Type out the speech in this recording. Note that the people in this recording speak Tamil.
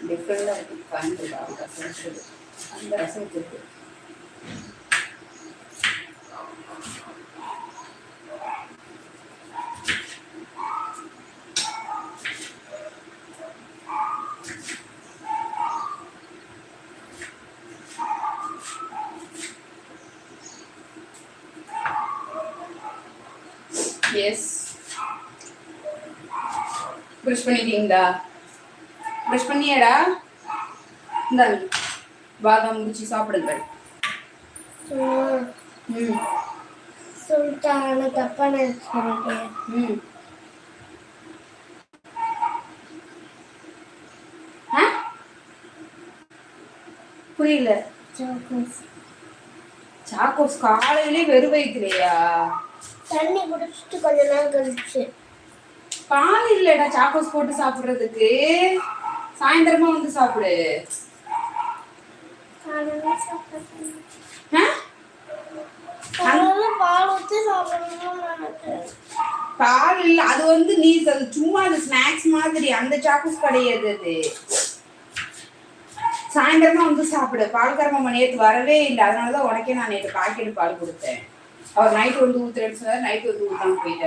டிஃப்ரெண்டாக இருக்குது காய்ந்த பாவக்காய் சாப்பிட்றது. அந்த ரசத்துக்கு எஸ். ப்ரஷ் பண்ணிட்டீங்களா? ப்ரஷ் பண்ணியாடா? இந்தாங்க பாதாம் முடிச்சு சாப்பிடுங்கள். சொல்லிட்டாங்க தப்பான சொல்லிட்டேன். புரியல. சாக்கோஸ் காலையிலே வெறும் வயிற்றுலையா? தண்ணி குடிச்சிட்டு கொஞ்ச நேரம் கழிச்சு. பால் இல்லடா சாக்கோஸ் போட்டு சாப்பிடுறதுக்கு. சாயந்தரமா வந்து சாப்பிடு. பால் இல்ல, அது வந்து நீ சும்மா அது ஸ்நாக்ஸ் மாதிரி. அந்த சாக்கோஸ் கிடையாது அது. சாயந்தரமா வந்து சாப்பிடு. பால்காரமா நேற்று வரவே இல்லை, அதனாலதான் உனக்கே நான் நேற்று பாக்கெட் பால் கொடுத்தேன். அவர் நைட்டு வந்து ஊத்துறேன்னு சொன்னார், நைட்டு வந்து ஊத்தாம போயிட்டாரு.